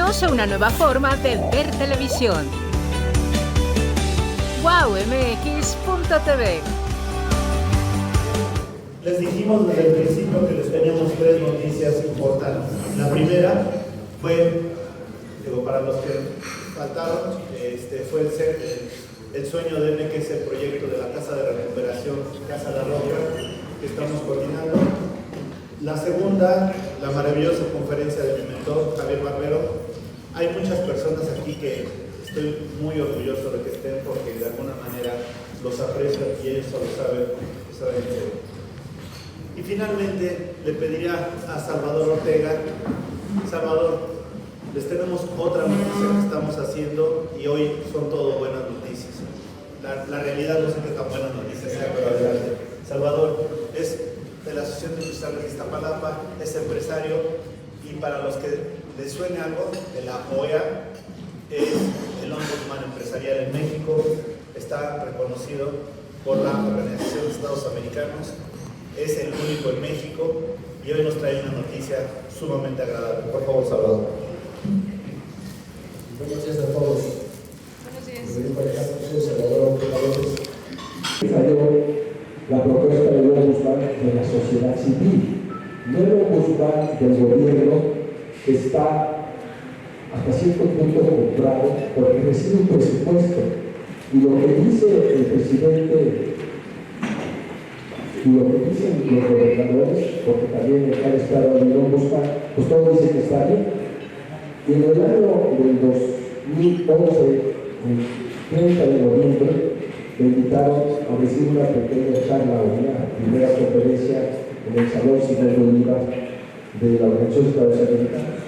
Bienvenidos a una nueva forma de ver televisión. wowmx.tv. Les dijimos desde el principio que les teníamos tres noticias importantes. La primera fue, para los que faltaron, fue el sueño de M, que es el proyecto de la Casa de Recuperación, Casa La Roca, que estamos coordinando. La segunda, la maravillosa conferencia de mi mentor, Javier Barbero. Hay muchas personas aquí que estoy muy orgulloso de que estén, porque de alguna manera los aprecio y ellos lo saben hacer. Y finalmente le pediría a Salvador Ortega: Salvador, les tenemos otra noticia que estamos haciendo y hoy son todo buenas noticias. La realidad no sé qué tan buenas noticias sea, pero adelante. Salvador es de la Asociación de Industriales de Iztapalapa, es empresario, y para los que les suene algo, de la OEA, es el Ombudsman Empresarial en México, está reconocido por la Organización de Estados Americanos, es el único en México, y hoy nos trae una noticia sumamente agradable. Por favor, Salvador. Buenos días a todos. Buenos días. Soy Salvador Ortega López. Falló la propuesta del Ombudsman de la sociedad civil, no el Ombudsman del gobierno, que está hasta cierto punto comprado porque recibe un presupuesto. Y lo que dice el presidente y lo que dicen los gobernadores, porque también han estado en el Ombudsman, pues todo dice que está bien. Y en el año del 2011, el 30 de noviembre, me invitaron a decir una pequeña charla, una primera conferencia en el Salón Simón Bolívar de la Organización de Estados Americanos.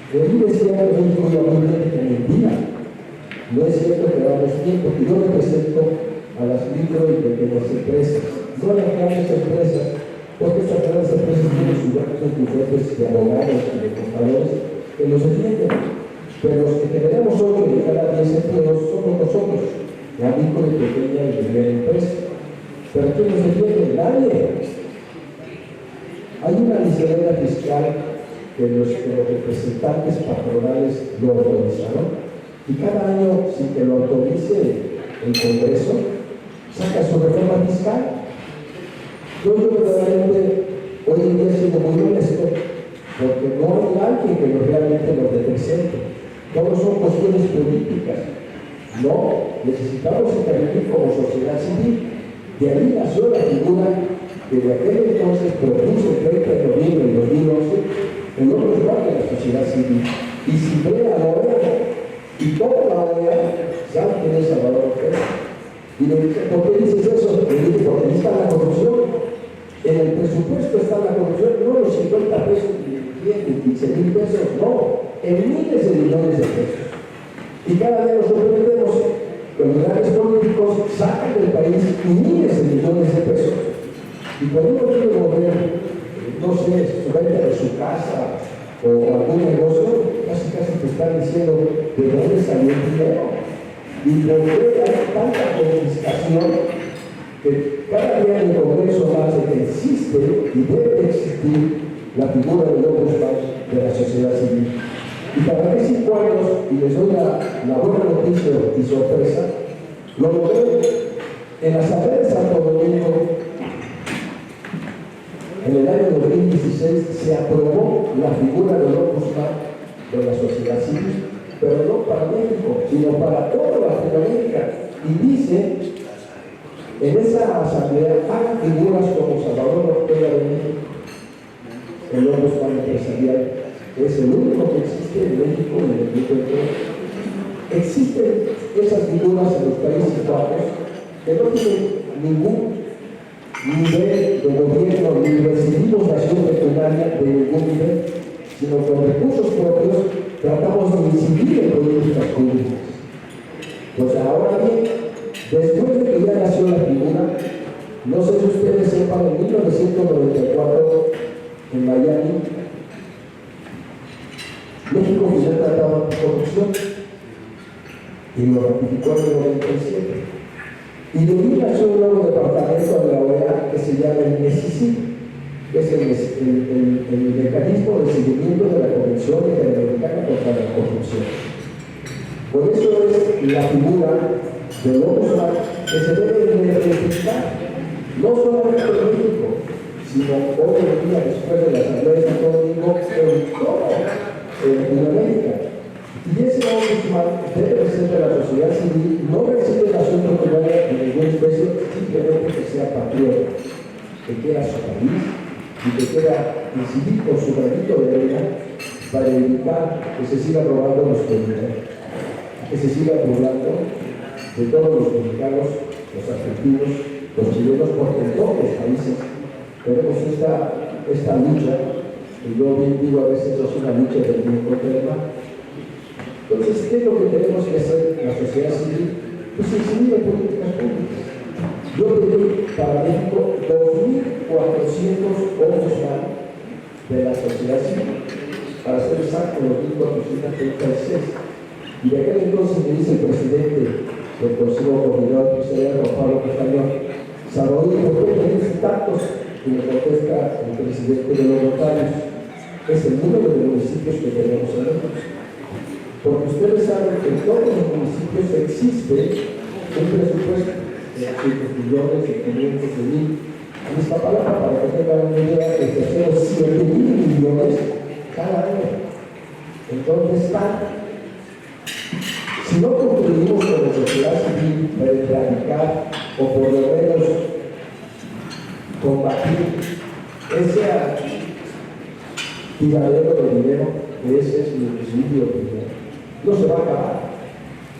Y ahí decía que México iba muy bien, que mentira. No es cierto que vamos bien, porque yo represento a las micro y pequeñas empresas, no a las grandes empresas, porque estas grandes empresas tienen sus grandes bufetes de abogados y de contadores que los defienden. Pero los que generamos 8 de cada 10 empleos somos nosotros, la micro y pequeña y mediana empresa. Pero ¿quién nos defiende? Nadie. Hay una licencia fiscal que los representantes patronales lo autorizaron, y cada año, sin que lo autorice el Congreso, saca su reforma fiscal. Yo verdaderamente hoy en día sigo muy honesto, porque no hay alguien que realmente nos represente. Todos son cuestiones políticas. No, necesitamos intervenir como sociedad civil. De ahí nació la figura que de aquel entonces propuso el 30 de noviembre de 2011 el Ombudsman de la sociedad civil. Y si ve a la OEA, y toda la OEA, ¿sabe quién es Salvador Ortega? Y le dice: ¿por qué dices eso? Le dice: porque ahí está la corrupción. En el presupuesto está la corrupción, no los 50 pesos, ni 10, ni 15 mil pesos, no, en miles de millones de pesos. Y cada día nos sorprendemos que los grandes políticos sacan del país miles de millones de pesos. Y cuando uno quiere volver, no sé, su venta de su casa o algún negocio, casi te están diciendo de dónde salió el dinero. Y por qué hay tanta confiscación, que cada día en el Congreso hace que existe y debe existir la figura del Ombudsman de la sociedad civil. Y para mí 5 años, y les doy la buena noticia y sorpresa, lo logré en la Asamblea de Santo Domingo. En el año 2016 se aprobó la figura del Ombudsman de la sociedad civil, pero no para México, sino para toda Latinoamérica. Y dice, en esa asamblea hay figuras como Salvador Ortega de México, el Ombudsman empresarial, que es el único que existe en México y en el mundo entero. Existen esas figuras en los Países Bajos que no tienen ningún nivel de gobierno, ni recibimos la acción veterinaria de ningún nivel, sino con recursos propios tratamos de incidir en políticas públicas. Pues ahora bien, después de que ya nació la figura, no sé si ustedes sepan, en 1994, en Miami, México firmó el Tratado de Corrupción y lo ratificó en el 97. Y de ahí nació un nuevo departamento de la OEA que se llama el MESICI, que es el mecanismo de seguimiento de la Convención Interamericana contra la Corrupción. profesión. Por eso es la figura del ombudsman que se debe de representar, no solamente en México, sino hoy en día, después de la Asamblea de Santo Domingo, en toda Latinoamérica. Y ese ombudsman debe ser de la sociedad civil, no recibe el asunto que vaya de ninguna especie, simplemente que sea patriota, que quiera su país y que quiera incidir con su granito de arena para evitar que se sigan robando los dinero, que se sigan burlando de todos los mexicanos, los argentinos, los chilenos, porque en todos los países tenemos esta lucha, y yo bien digo a veces es una lucha del bien contra el mal. Entonces, ¿qué es lo que tenemos que hacer en la sociedad civil? Pues incidir en políticas públicas. Yo pedí para México 2.400 ombudsman de la sociedad civil, para ser exacto, 2.436. Y de aquel entonces me dice el presidente del Consejo Coordinador Empresarial, Juan Pablo Castañón, Salvador, ¿por qué tenés tantos? Y me contesta el presidente de los notarios, es el número de municipios que tenemos en México. Porque ustedes saben que en todos los municipios existe un presupuesto de 800 millones, de 500, de 1000. En Iztapalapa, para que tengan una idea, es de 7.000 millones cada año. Entonces si no contribuimos con la sociedad civil para erradicar o por lo menos combatir ese tiradero de dinero, que ese es mi equilibrio primero, no se va a acabar.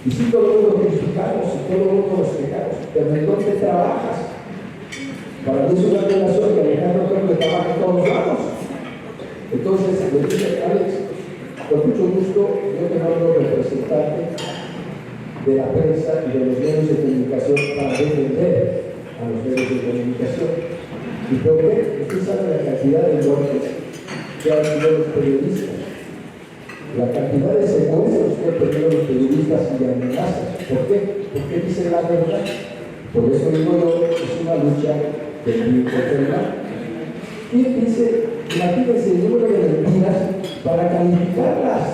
Y si todo el mundo criticamos, y todo el mundo nos quejamos, pero ¿en dónde trabajas? Para mí es una relación que Alejandro creo que trabaja en todos lados. Entonces le dice, Alex, con mucho gusto, yo te mando representante de la prensa y de los medios de comunicación para defender a los medios de comunicación. ¿Y por qué? Usted sabe la cantidad de muertes que han tenido los periodistas, la cantidad de secuestros que han tenido los periodistas y de amenazas. ¿Por qué? Porque dicen la verdad. Por eso digo yo, es una lucha del bien contra el mal. Y dice, imagínense el número de mentiras para calificarlas.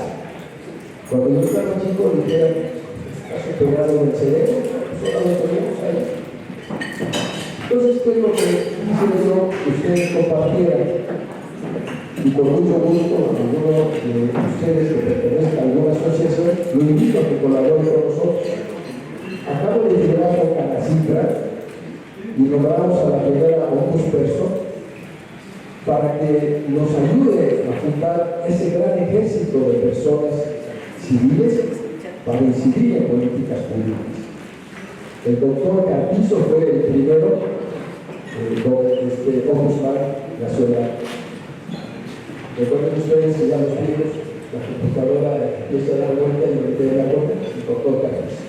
Cuando yo estaba chico, dijeron, ¿estás operado en el cerebro? Solo lo tenemos ahí. Entonces, ¿qué es lo que hice yo que ustedes compartieran? Y con mucho gusto, a alguno de ustedes que pertenezcan a alguna asociación, lo invito a que colaboren con nosotros. Acabo de llegar a la cifra y nombramos a la primera ombudsperson para que nos ayude a juntar ese gran ejército de personas civiles para incidir en políticas públicas. El doctor Carpizo fue el primero ombudsman nacional. Recuerden ustedes que ya los libros, la computadora empieza a dar vuelta y me queda la vuelta, el doctor Carpizo.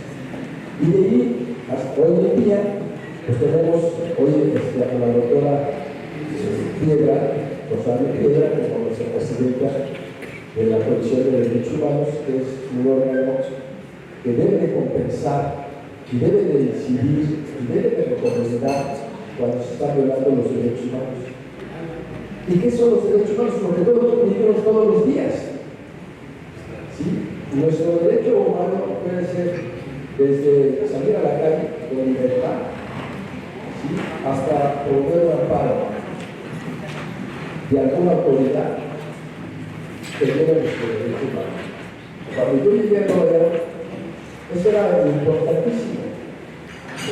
Y de ahí, hasta hoy en día, pues tenemos hoy a la doctora Piedra, Rosario Piedra, como vicepresidenta de la Comisión de Derechos Humanos, que es un órgano que debe de compensar, y debe de incidir, y debe de recomendar cuando se están violando los derechos humanos. ¿Y qué son los derechos humanos? Porque todos los vivimos todos los días. ¿Sí? Nuestro derecho humano puede ser desde salir a la calle con libertad, ¿sí?, hasta promover un amparo de alguna autoridad que lleve nuestro derecho humano. Cuando yo llegué a Nueva York, eso era importantísimo,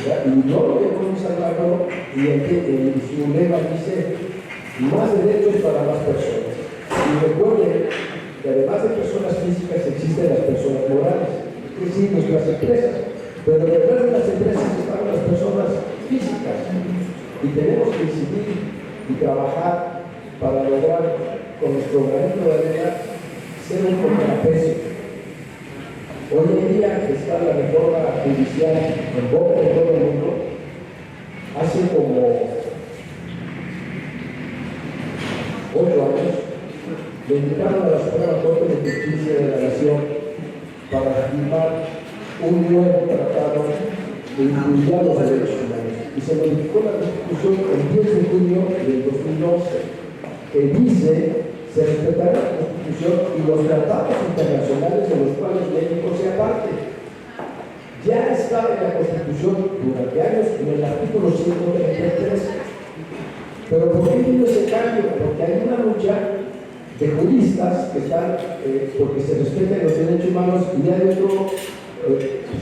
¿verdad? Y no lo dejó Luis Almagro, y en su lema dice más derechos para más personas. Y recuerden que además de personas físicas existen las personas morales, es decir, nuestras empresas, pero detrás de las empresas están las personas físicas y tenemos que incidir y trabajar para lograr con nuestro granito de arena ser un contrapeso. Hoy en día está la reforma judicial en boca de todo el mundo. Hace como 8 años le invitaron a la Suprema Corte de Justicia de la Nación para firmar un nuevo tratado que incluía los derechos humanos. Y se modificó la Constitución el 10 de junio del 2012, que dice se respetará la Constitución y los tratados internacionales de los cuales México sea parte. Ya estaba en la Constitución durante años en el artículo 133. Pero ¿por qué vino ese cambio? Porque hay una lucha de juristas que están, porque se respeten los derechos humanos, y hay otro,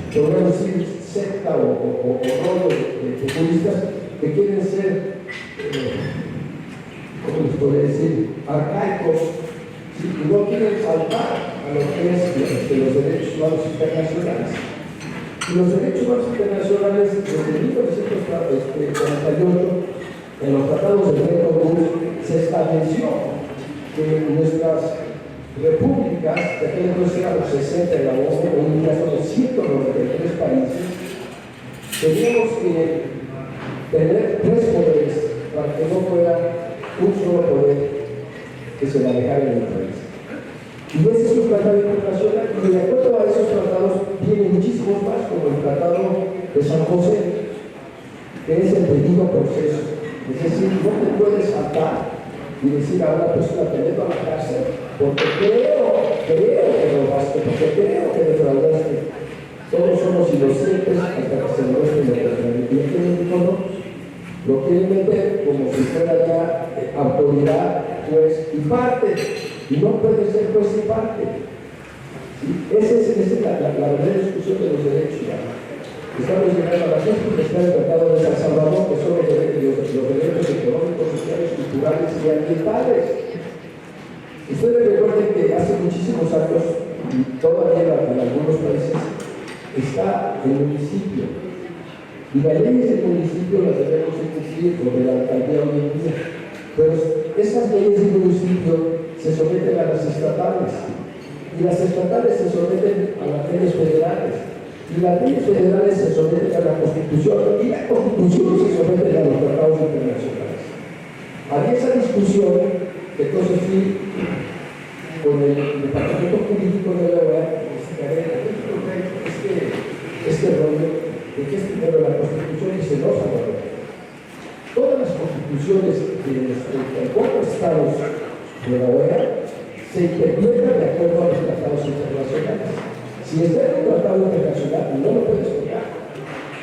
podríamos decir, secta o rollo de juristas que quieren ser, ¿cómo les podría decir?, arcaicos, ¿sí? Y no quieren saltar a lo que es los derechos humanos internacionales. Y los derechos humanos internacionales, desde 1948, en los tratados de Bretton Woods, se estableció que nuestras repúblicas, de aquel entonces eran los 60 de la ONU, hoy día son los 193 países, teníamos que tener 3 poderes para que no fuera un solo poder que se manejara en el país. Y ese es un tratado internacional, y de acuerdo a esos tratados vienen muchísimos más, como el Tratado de San José, que es el debido proceso. Es decir, no te puedes saltar y decir a una persona te meto a la cárcel porque creo que robaste, porque creo que defraudaste. Todos somos inocentes hasta que se muestre lo contrario. Y aquí en México no, lo quieren meter como si fuera ya autoridad, juez y parte. Y no puede ser juez y parte. ¿Sí? Esa es la verdadera discusión de los derechos humanos. Estamos llegando a la gente que está el Tratado de San Salvador, que son los derechos económicos, sociales, culturales y ambientales. Ustedes recuerden que hace muchísimos años, y todavía en algunos países, está el municipio. Y las leyes del municipio las debemos cumplir con la alcaldía hoy en día. Pero esas leyes del municipio se someten a las estatales. Y las estatales se someten a las leyes federales. Y las leyes federales se someten a la Constitución y la Constitución se somete a los tratados internacionales. Había esa discusión que entonces fui con el Departamento Jurídico de la OEA, este rollo de que es primero la Constitución y se nos valora. Todas las constituciones de otros estados de la OEA se interpretan de acuerdo a los tratados internacionales. Si está en un tratado internacional, no lo puedes tocar,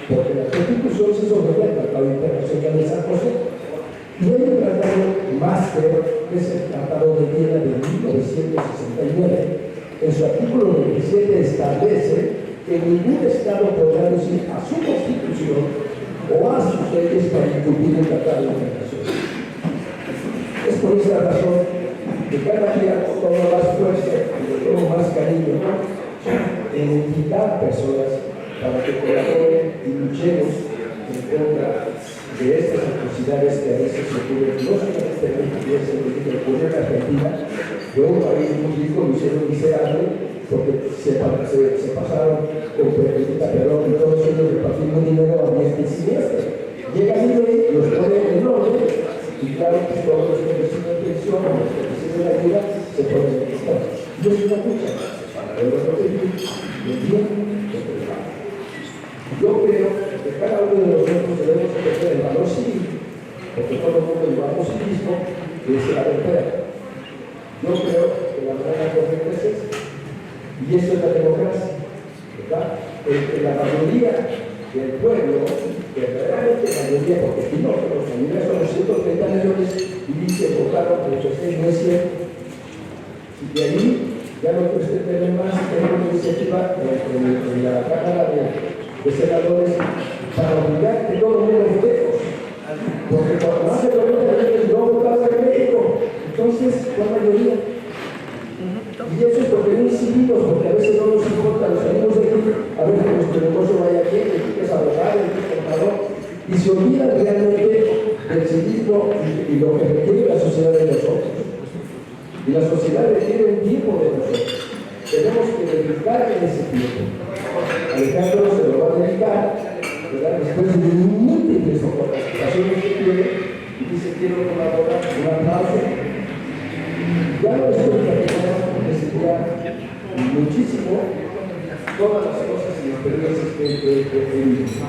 porque la Constitución se somete al Tratado Internacional de San José. Y hay un tratado máster, que es el Tratado de Viena de 1969. En su artículo 27 establece que ningún Estado podrá decir a su Constitución o a sus leyes para incumplir el Tratado Internacional. Es por esa razón que cada día tomo más fuerza y tomo más cariño identificar personas para que colaboren y luchemos en contra de estas atrocidades que a veces ocurren no solamente en México, sino que ocurre en Argentina, de un país muy rico, lo hicieron miserable porque se pasaron con perdón y todos ellos repartiendo dinero a diestra y siniestra. Llega el ley, los ponen en orden y claro que todos los que reciben pensión o los que reciben ayuda se ponen en estado. No es una lucha. Yo creo que cada uno de nosotros debemos tener el valor civil, porque todo el mundo llevamos civismo, que es la verdad. Yo creo que la manera correcta es esta, y eso es la democracia, ¿verdad? La mayoría del pueblo, verdaderamente la mayoría, porque aquí no, pero la mayoría son los 130 millones y dice votaron por el no es cierto. Y de ahí ya no puede tener más, tenemos una iniciativa en la Cámara de Senadores para obligar que todo el mundo votemos. Porque cuando más de 90 millones no votaron en México, entonces, ¿cuál mayoría? Y eso es porque no incidimos, porque a veces no nos importa, nos salimos de aquí, a ver que nuestro negocio vaya bien, el que es abogado, el que es contador, y se olvida realmente del civismo y lo que requiere la sociedad de nosotros. Y la sociedad requiere un tiempo de nosotros. Tenemos que dedicar en ese tiempo. Alejandro se lo va a dedicar, ¿verdad? Después de múltiples ocasiones que tiene, y dice: quiero colaborar, un aplauso. Ya lo estoy platicando porque sería muchísimo todas las cosas y experiencias que he vivido.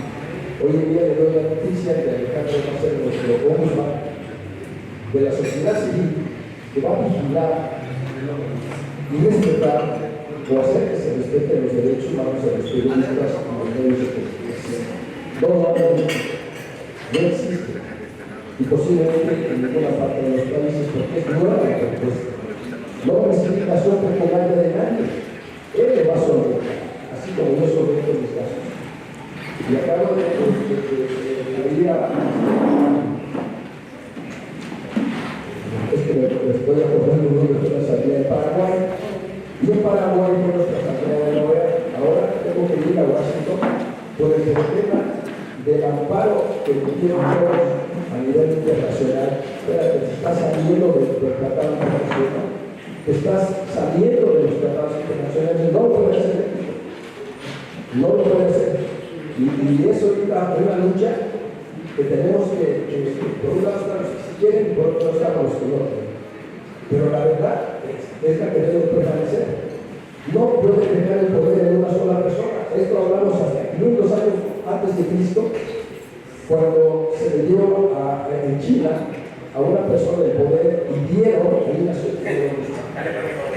Hoy en día le doy la noticia que Alejandro va a ser nuestro ombudsman de la sociedad civil. que va a vigilar y respetar o hacer que se respeten los derechos humanos de los periodistas y los medios de comunicación. No existe. Y posiblemente en ninguna parte de los países, porque es nueva la propuesta. No precipitación personal de nadie. Él le va a solventar, así como yo solvento mis casos. Y acabo de ir a... Es que les voy a coger un número de una salida en Paraguay. Y en Paraguay fue nuestra asamblea de la OEA. Ahora tengo que ir a Washington por el tema del amparo que tuvieron todos a nivel internacional. Espérate, se está saliendo del tratado internacional. Estás saliendo de los tratados internacionales. No lo puede hacer. No lo puede hacer. Y eso ahorita es una lucha que tenemos que por un lado están los que si quieren y por otro lado están los que no quieren. Pero la verdad es la que debe prevalecer. No puede dejar el poder en una sola persona. Esto hablamos hasta 500 años antes de Cristo, cuando se le dio en China a una persona el poder y dieron, ahí nació y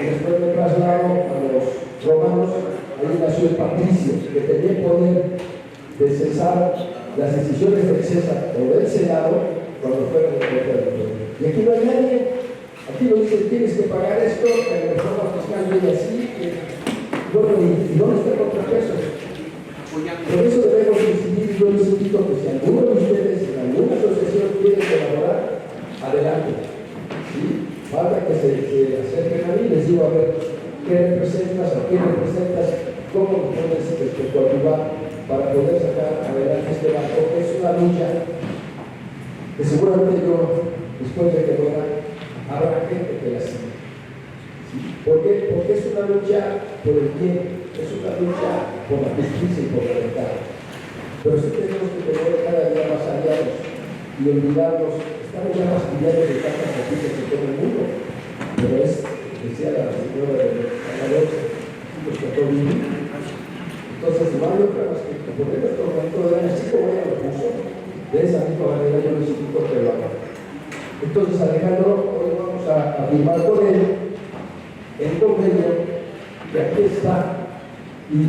después de traslado a los romanos, ahí nació el patricio, que tenía el poder de cesar las decisiones del César o del Senado cuando fueron el poder del poder. Y aquí no hay nadie. Aquí nos dicen, tienes que pagar esto, que la reforma fiscal viene así, bueno, ¿y dónde está el contrapeso? Por eso debemos decidir, yo les invito que si alguno de ustedes en alguna asociación quiere colaborar, adelante. ¿Sí? Falta que se acerquen a mí, les digo, a ver, ¿qué representas? ¿A quién representas? ¿Cómo puedes coadyuvar para poder sacar adelante este banco? Es una lucha que seguramente yo, después de que muera, habrá gente que la siga. ¿Sí? ¿Por qué? Porque es una lucha por el bien, es una lucha por la justicia y por la verdad. Pero sí tenemos que tener cada día más aliados y olvidarnos, estamos ya fastidiados de tantas noticias en todo el mundo, pero es, decía la señora de la noche, los que todo vivir. Entonces, no hay otra más que poner nuestro momento de año, así como ella lo puso, de esa misma manera yo les invito a que lo hagan. Entonces, Alejandro, hoy vamos a firmar con él el convenio que aquí está, y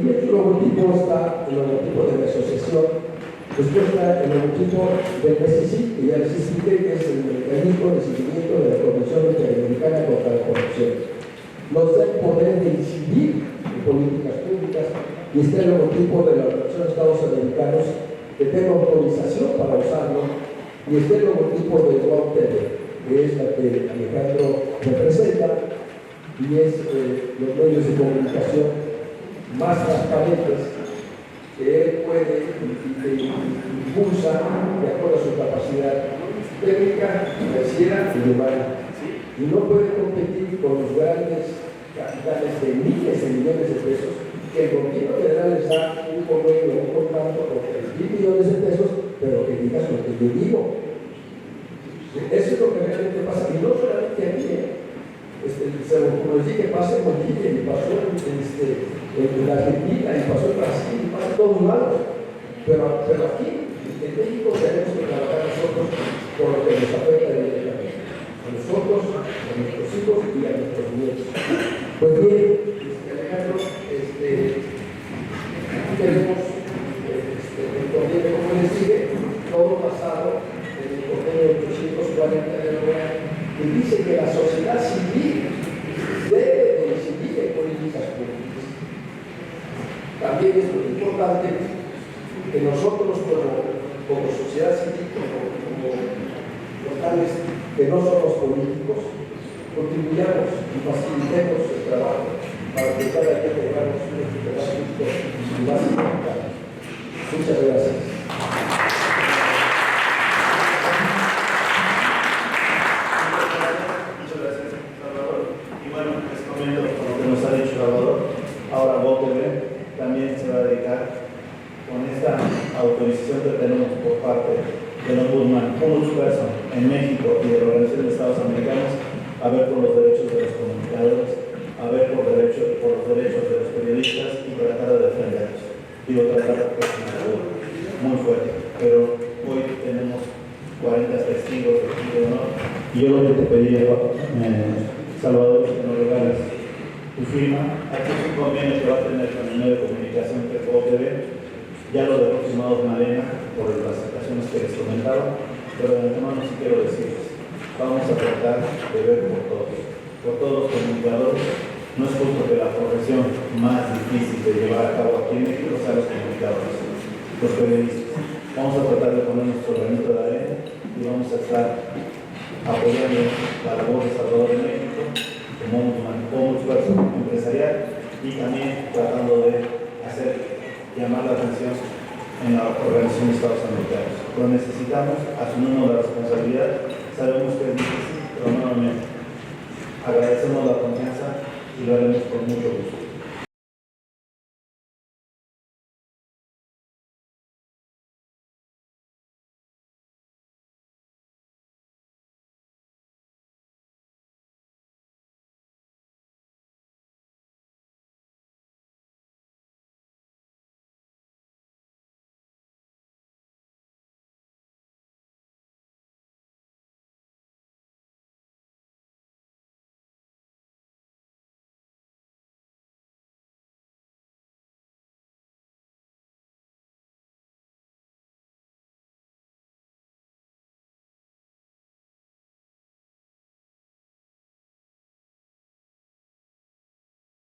este logotipo está, el logotipo de la asociación, después está el logotipo del PCC, que ya les expliqué, que es el mecanismo de seguimiento de la Convención Interamericana contra la Corrupción. Nos da el poder de incidir en políticas públicas, y está el logotipo de la Organización de Estados Americanos, que tenga autorización para usarlo, y está el logotipo de World TV, que es la que Alejandro representa, y es los medios de comunicación más transparentes que él puede y que impulsa de acuerdo a su capacidad técnica, financiera y humana. Y no puede competir con los grandes capitales de miles de millones de pesos que el gobierno federal les da un convenio, un contrato por 3.000 millones de pesos, pero que digas lo que yo digo. Eso es lo que realmente pasa, y no solamente aquí, como les dije, pasa en Bolivia, y pasó en Argentina, y pasó en Brasil, y pasa en todos lados. Pero aquí, en México, tenemos que trabajar nosotros por lo que nos afecta directamente. A nosotros, a nuestros hijos y a nuestros nietos. Pues bien, Alejandro, aquí tenemos el convenio, como les dije, todo basado en el convenio 840 de la OEA, que dice que la sociedad civil debe decidir en políticas públicas. También es muy importante que nosotros como sociedad civil, como locales que no somos políticos, contribuyamos y facilitemos el trabajo para que cada día tengamos un hospital justo y más importante. Muchas gracias. Ahora VOTV también se va a dedicar con esta autorización que tenemos por parte del Ombudsman en México y de la Organización de Estados Americanos a ver por los derechos de los comunicadores, a ver por los derechos de los periodistas y tratar de defenderlos. Digo, tratar es muy fuerte, pero hoy tenemos 40 testigos de honor y yo lo que te pediría Salvador Nogales, tu firma. Aquí es un convenio que va a tener con el medio de comunicación que TV. Ya lo dejó firmado Malena por las aceptaciones que les comentaba, pero de antemano sí quiero decirles, vamos a tratar de ver por todos los comunicadores. No es justo que la profesión más difícil de llevar a cabo aquí en México sea los comunicadores, los periodistas. Vamos a tratar de poner nuestro granito de arena y vamos a estar apoyando la labor de Salvador de México como esfuerzo empresarial y también tratando de llamar la atención en la Organización de Estados Americanos. Lo necesitamos, asumimos la responsabilidad, sabemos que es difícil, pero nuevamente agradecemos la confianza y lo haremos con mucho gusto.